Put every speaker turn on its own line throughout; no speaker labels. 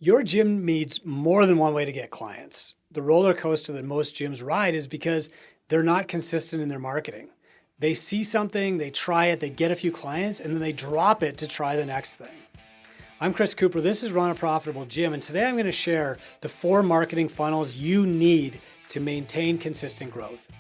Your gym needs more than one way to get clients. The roller coaster that most gyms ride is because they're not consistent in their marketing. They see something, they try it, they get a few clients, and then they drop it to try the next thing. I'm Chris Cooper. This is Run a Profitable Gym, and today I'm going to share the 4 marketing funnels you need to maintain consistent growth.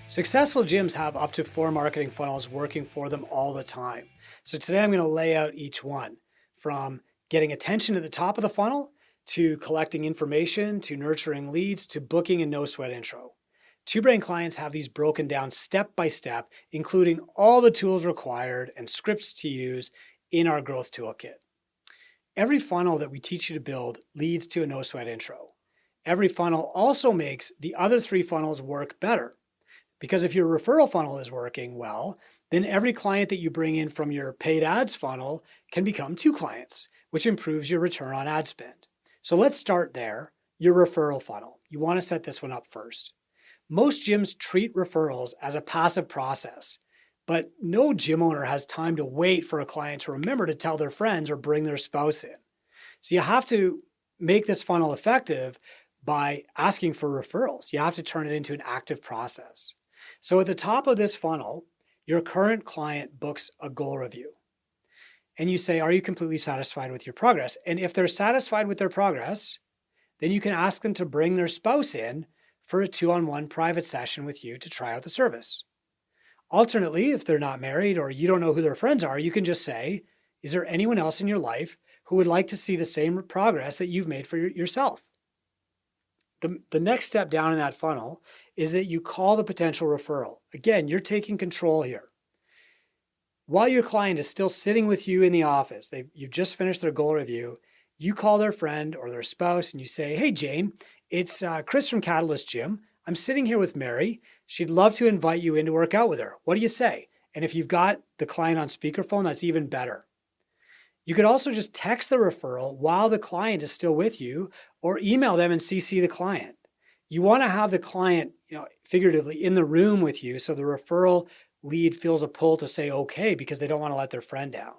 Successful gyms have up to 4 marketing funnels working for them all the time. So today I'm going to lay out each one, from getting attention at the top of the funnel, to collecting information, to nurturing leads, to booking a no sweat intro. Two Brain clients have these broken down step by step, including all the tools required and scripts to use in our growth toolkit. Every funnel that we teach you to build leads to a no sweat intro. Every funnel also makes the other 3 funnels work better. Because if your referral funnel is working well, then every client that you bring in from your paid ads funnel can become 2 clients, which improves your return on ad spend. So let's start there, your referral funnel. You want to set this one up first. Most gyms treat referrals as a passive process, but no gym owner has time to wait for a client to remember to tell their friends or bring their spouse in. So you have to make this funnel effective by asking for referrals. You have to turn it into an active process. So at the top of this funnel, your current client books a goal review. And you say, are you completely satisfied with your progress? And if they're satisfied with their progress, then you can ask them to bring their spouse in for a 2-on-1 private session with you to try out the service. Alternately, if they're not married or you don't know who their friends are, you can just say, is there anyone else in your life who would like to see the same progress that you've made for yourself? The next step down in that funnel is that you call the potential referral. Again, you're taking control here. While your client is still sitting with you in the office, you've just finished their goal review, you call their friend or their spouse and you say, hey, Jane, it's Chris from Catalyst Gym. I'm sitting here with Mary. She'd love to invite you in to work out with her. What do you say? And if you've got the client on speakerphone, that's even better. You could also just text the referral while the client is still with you, or email them and CC the client. You want to have the client, figuratively in the room with you, so the referral lead feels a pull to say okay because they don't want to let their friend down.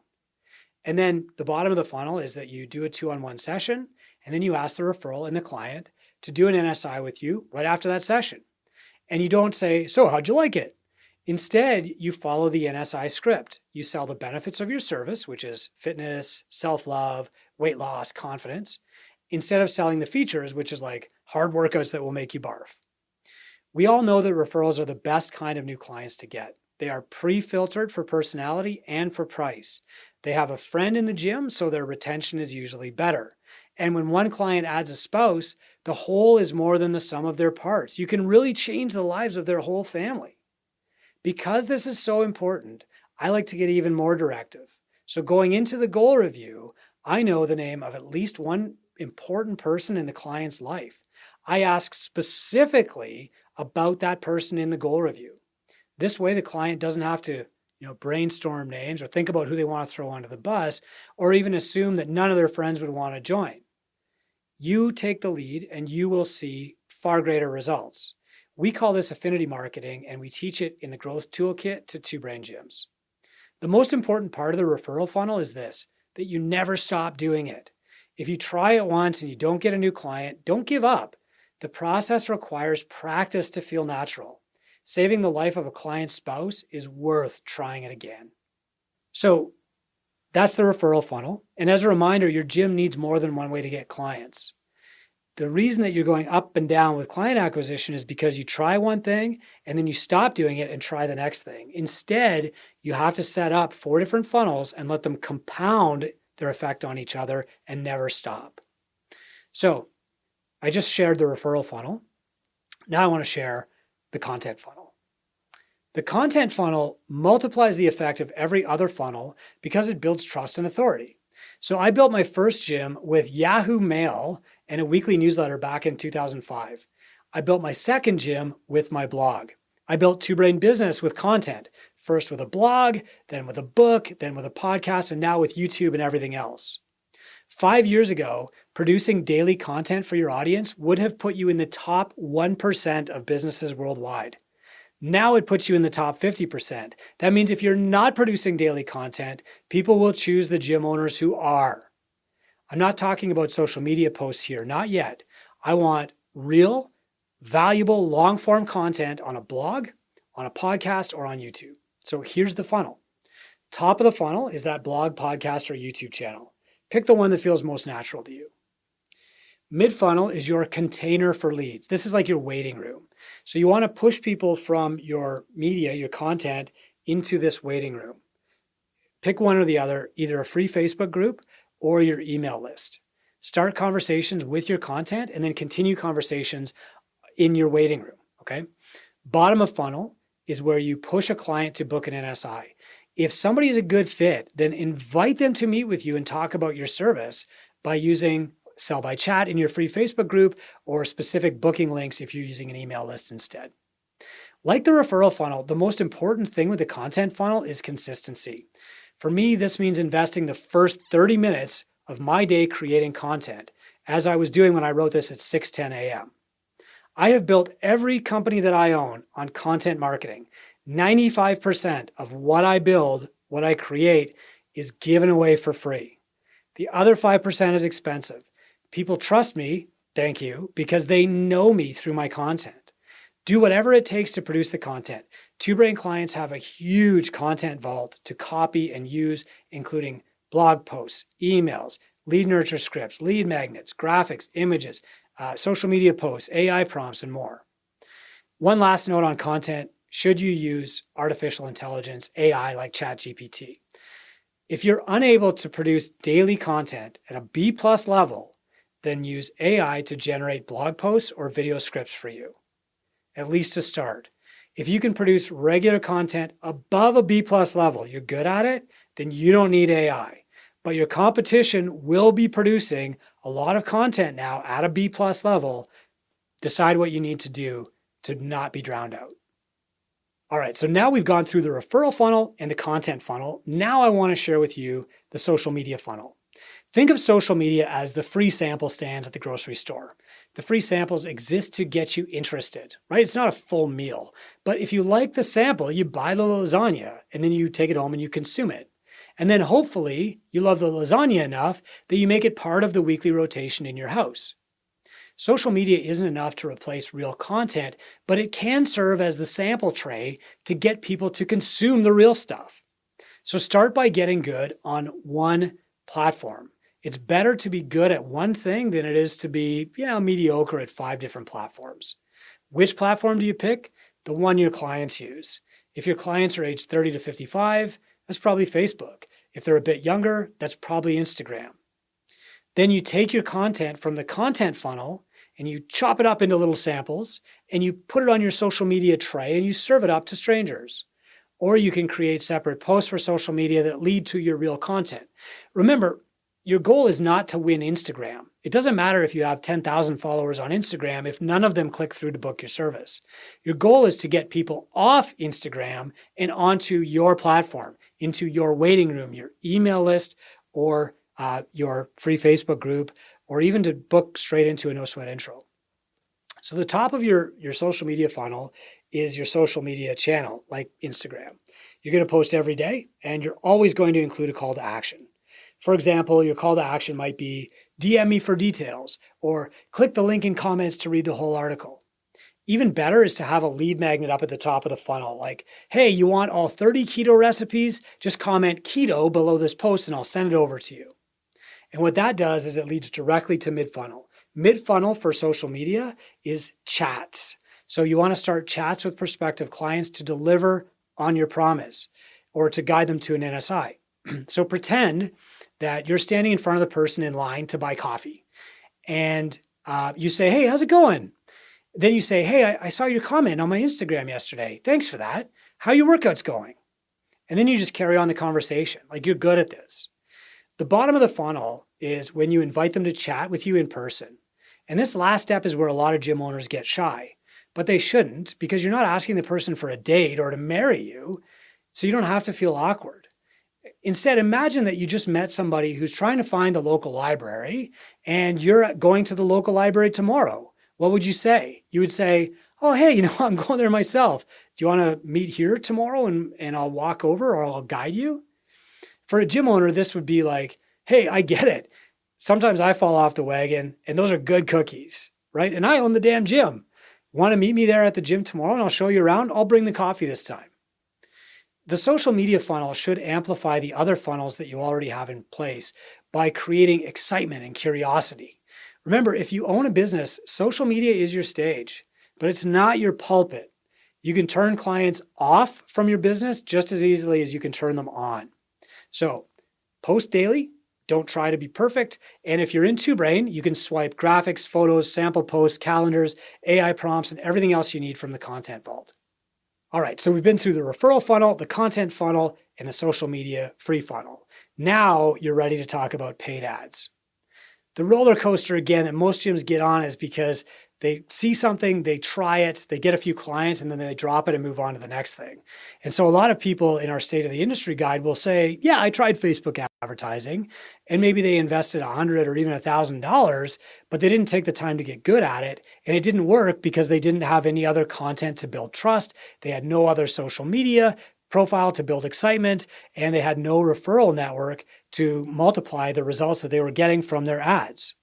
And then the bottom of the funnel is that you do a 2-on-1 session, and then you ask the referral and the client to do an NSI with you right after that session. And you don't say, so how'd you like it? Instead, you follow the NSI script. You sell the benefits of your service, which is fitness, self-love, weight loss, confidence, instead of selling the features, which is like hard workouts that will make you barf. We all know that referrals are the best kind of new clients to get. They are pre-filtered for personality and for price. They have a friend in the gym, so their retention is usually better. And when one client adds a spouse, the whole is more than the sum of their parts. You can really change the lives of their whole family. Because this is so important, I like to get even more directive. So going into the goal review, I know the name of at least one important person in the client's life. I ask specifically about that person in the goal review. This way, the client doesn't have to, brainstorm names or think about who they want to throw under the bus, or even assume that none of their friends would want to join. You take the lead and you will see far greater results. We call this affinity marketing, and we teach it in the growth toolkit to 2 Brain gyms. The most important part of the referral funnel is this, that you never stop doing it. If you try it once and you don't get a new client, don't give up. The process requires practice to feel natural. Saving the life of a client's spouse is worth trying it again. So that's the referral funnel. And as a reminder, your gym needs more than one way to get clients. The reason that you're going up and down with client acquisition is because you try one thing and then you stop doing it and try the next thing. Instead, you have to set up 4 different funnels and let them compound their effect on each other and never stop. So I just shared the referral funnel. Now I want to share the content funnel. The content funnel multiplies the effect of every other funnel because it builds trust and authority. So I built my first gym with Yahoo Mail and a weekly newsletter back in 2005. I built my second gym with my blog. I built 2 Brain Business with content, first with a blog, then with a book, then with a podcast, and now with YouTube and everything else. 5 years ago, producing daily content for your audience would have put you in the top 1% of businesses worldwide. Now it puts you in the top 50%. That means if you're not producing daily content, people will choose the gym owners who are. I'm not talking about social media posts here, not yet. I want real, valuable, long-form content on a blog, on a podcast, or on YouTube. So here's the funnel. Top of the funnel is that blog, podcast, or YouTube channel. Pick the one that feels most natural to you. Mid-funnel is your container for leads. This is like your waiting room. So you want to push people from your media, your content, into this waiting room. Pick one or the other, either a free Facebook group or your email list. Start conversations with your content and then continue conversations in your waiting room, okay? Bottom of funnel is where you push a client to book an NSI. If somebody is a good fit, then invite them to meet with you and talk about your service by using Sell by Chat in your free Facebook group or specific booking links if you're using an email list instead. Like the referral funnel, the most important thing with the content funnel is consistency. For me, this means investing the first 30 minutes of my day creating content, as I was doing when I wrote this at 6:10 a.m. I have built every company that I own on content marketing. 95% of what I build, what I create, is given away for free. The other 5% is expensive. People trust me, thank you, because they know me through my content. Do whatever it takes to produce the content. Two Brain clients have a huge content vault to copy and use, including blog posts, emails, lead nurture scripts, lead magnets, graphics, images, social media posts, AI prompts, and more. One last note on content: should you use artificial intelligence, AI like ChatGPT? If you're unable to produce daily content at a B+ level, then use AI to generate blog posts or video scripts for you, at least to start. If you can produce regular content above a B+ level, you're good at it, then you don't need AI. But your competition will be producing a lot of content now at a B+ level. Decide what you need to do to not be drowned out. All right, so now we've gone through the referral funnel and the content funnel. Now I want to share with you the social media funnel. Think of social media as the free sample stands at the grocery store. The free samples exist to get you interested, right? It's not a full meal. But if you like the sample, you buy the lasagna and then you take it home and you consume it. And then hopefully you love the lasagna enough that you make it part of the weekly rotation in your house. Social media isn't enough to replace real content, but it can serve as the sample tray to get people to consume the real stuff. So start by getting good on one platform. It's better to be good at one thing than it is to be, mediocre at 5 different platforms. Which platform do you pick? The one your clients use. If your clients are aged 30 to 55, that's probably Facebook. If they're a bit younger, that's probably Instagram. Then you take your content from the content funnel and you chop it up into little samples and you put it on your social media tray and you serve it up to strangers. Or you can create separate posts for social media that lead to your real content. Remember, your goal is not to win Instagram. It doesn't matter if you have 10,000 followers on Instagram if none of them click through to book your service. Your goal is to get people off Instagram and onto your platform, into your waiting room, your email list, or your free Facebook group, or even to book straight into a no sweat intro. So the top of your social media funnel is your social media channel, like Instagram. You're going to post every day, and you're always going to include a call to action. For example, your call to action might be DM me for details, or click the link in comments to read the whole article. Even better is to have a lead magnet up at the top of the funnel, like, hey, you want all 30 keto recipes? Just comment keto below this post and I'll send it over to you. And what that does is it leads directly to mid-funnel. Mid-funnel for social media is chats. So you want to start chats with prospective clients to deliver on your promise or to guide them to an NSI. So pretend that you're standing in front of the person in line to buy coffee and you say, hey, how's it going? Then you say, hey, I saw your comment on my Instagram yesterday. Thanks for that. How are your workouts going? And then you just carry on the conversation like you're good at this. The bottom of the funnel is when you invite them to chat with you in person. And this last step is where a lot of gym owners get shy, but they shouldn't because you're not asking the person for a date or to marry you, so you don't have to feel awkward. Instead, imagine that you just met somebody who's trying to find the local library and you're going to the local library tomorrow. What would you say? You would say, oh, hey, I'm going there myself. Do you want to meet here tomorrow and I'll walk over or I'll guide you? For a gym owner, this would be like, hey, I get it. Sometimes I fall off the wagon, and those are good cookies, right? And I own the damn gym. Want to meet me there at the gym tomorrow and I'll show you around? I'll bring the coffee this time. The social media funnel should amplify the other funnels that you already have in place by creating excitement and curiosity. Remember, if you own a business, social media is your stage, but it's not your pulpit. You can turn clients off from your business just as easily as you can turn them on. So post daily. Don't try to be perfect. And if you're in TwoBrain, you can swipe graphics, photos, sample posts, calendars, AI prompts, and everything else you need from the Content Vault. All right, so we've been through the referral funnel, the content funnel, and the social media free funnel. Now you're ready to talk about paid ads. The roller coaster, again, that most gyms get on is because they see something, they try it, they get a few clients, and then they drop it and move on to the next thing. And so a lot of people in our State of the Industry guide will say, yeah, I tried Facebook advertising, and maybe they invested $100 or even $1,000, but they didn't take the time to get good at it. And it didn't work because they didn't have any other content to build trust. They had no other social media profile to build excitement, and they had no referral network to multiply the results that they were getting from their ads.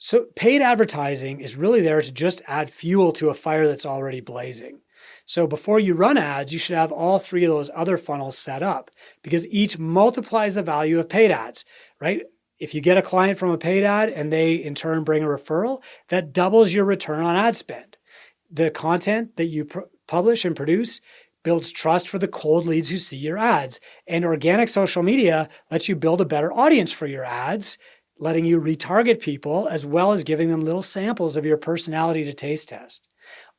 So paid advertising is really there to just add fuel to a fire that's already blazing. So before you run ads, you should have all three of those other funnels set up because each multiplies the value of paid ads, right? If you get a client from a paid ad and they in turn bring a referral, that doubles your return on ad spend. The content that you publish and produce builds trust for the cold leads who see your ads. And organic social media lets you build a better audience for your ads, letting you retarget people as well as giving them little samples of your personality to taste test.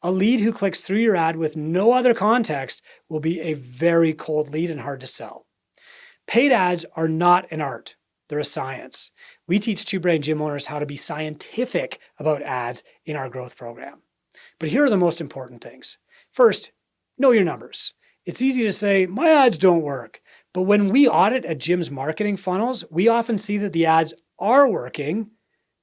A lead who clicks through your ad with no other context will be a very cold lead and hard to sell. Paid ads are not an art. They're a science. We teach TwoBrain gym owners how to be scientific about ads in our growth program. But here are the most important things. First, know your numbers. It's easy to say, my ads don't work. But when we audit a gym's marketing funnels, we often see that the ads are working,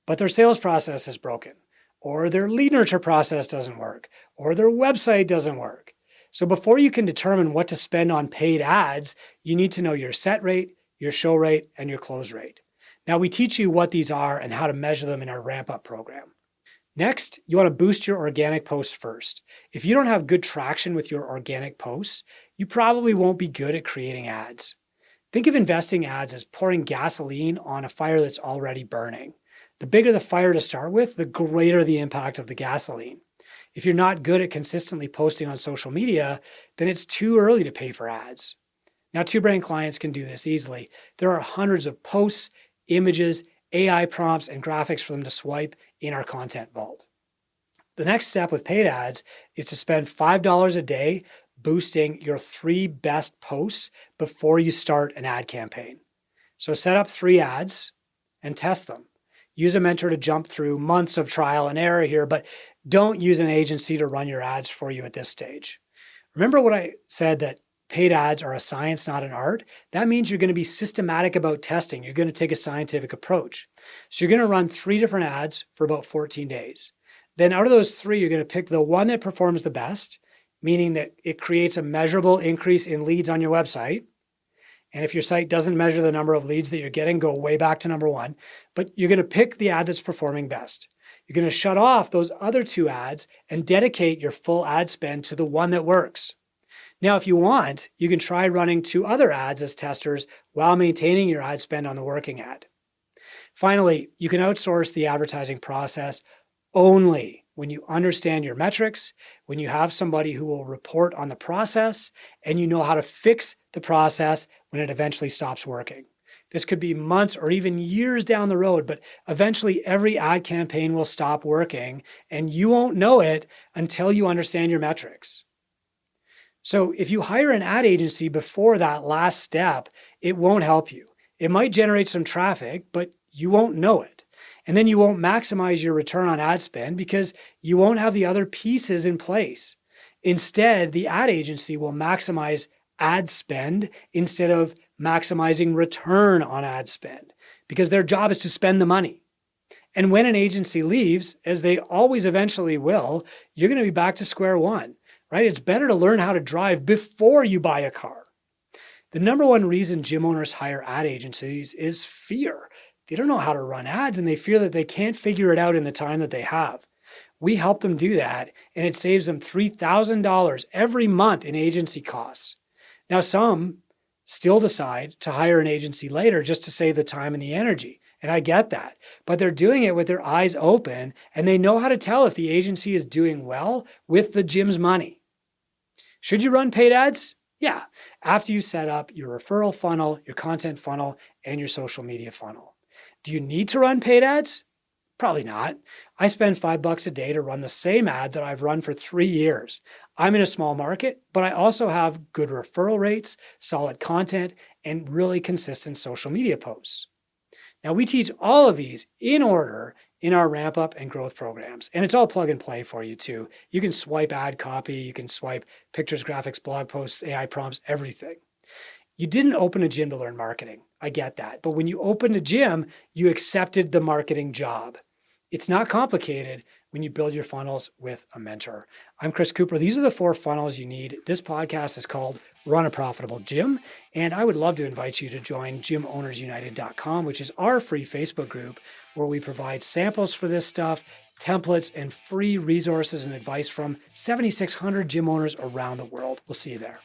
but their sales process is broken, or their lead nurture process doesn't work, or their website doesn't work. So before you can determine what to spend on paid ads, you need to know your set rate, your show rate, and your close rate. Now we teach you what these are and how to measure them in our ramp up program. Next, you want to boost your organic posts first. If you don't have good traction with your organic posts, you probably won't be good at creating ads. Think of investing ads as pouring gasoline on a fire that's already burning. The bigger the fire to start with, the greater the impact of the gasoline. If you're not good at consistently posting on social media, then it's too early to pay for ads. Now, TwoBrain clients can do this easily. There are hundreds of posts, images, AI prompts, and graphics for them to swipe in our Content Vault. The next step with paid ads is to spend $5 a day boosting your 3 best posts before you start an ad campaign. So set up 3 ads and test them. Use a mentor to jump through months of trial and error here, but don't use an agency to run your ads for you at this stage. Remember what I said, that paid ads are a science, not an art? That means you're going to be systematic about testing. You're going to take a scientific approach. So you're going to run 3 different ads for about 14 days. Then out of those 3, you're going to pick the one that performs the best, meaning that it creates a measurable increase in leads on your website. And if your site doesn't measure the number of leads that you're getting, go way back to number 1. But you're going to pick the ad that's performing best. You're going to shut off those other 2 ads and dedicate your full ad spend to the one that works. Now, if you want, you can try running 2 other ads as testers while maintaining your ad spend on the working ad. Finally, you can outsource the advertising process only when you understand your metrics, when you have somebody who will report on the process, and you know how to fix the process when it eventually stops working. This could be months or even years down the road, but eventually every ad campaign will stop working, and you won't know it until you understand your metrics. So if you hire an ad agency before that last step, it won't help you. It might generate some traffic, but you won't know it. And then you won't maximize your return on ad spend because you won't have the other pieces in place. Instead, the ad agency will maximize ad spend instead of maximizing return on ad spend because their job is to spend the money. And when an agency leaves, as they always eventually will, you're going to be back to square one, right? It's better to learn how to drive before you buy a car. The number one reason gym owners hire ad agencies is fear. they don't know how to run ads and they fear that they can't figure it out in the time that they have. We help them do that, and it saves them $3,000 every month in agency costs. Now, some still decide to hire an agency later just to save the time and the energy. And I get that, but they're doing it with their eyes open, and they know how to tell if the agency is doing well with the gym's money. Should you run paid ads? Yeah, after you set up your referral funnel, your content funnel, and your social media funnel. Do you need to run paid ads? Probably not. I spend $5 a day to run the same ad that I've run for 3 years. I'm in a small market, but I also have good referral rates, solid content, and really consistent social media posts. Now, we teach all of these in order in our ramp up and growth programs, and it's all plug and play for you too. You can swipe ad copy, you can swipe pictures, graphics, blog posts, AI prompts, everything. You didn't open a gym to learn marketing. I get that. But when you opened a gym, you accepted the marketing job. It's not complicated when you build your funnels with a mentor. I'm Chris Cooper. These are the 4 funnels you need. This podcast is called Run a Profitable Gym. And I would love to invite you to join gymownersunited.com, which is our free Facebook group where we provide samples for this stuff, templates, and free resources and advice from 7,600 gym owners around the world. We'll see you there.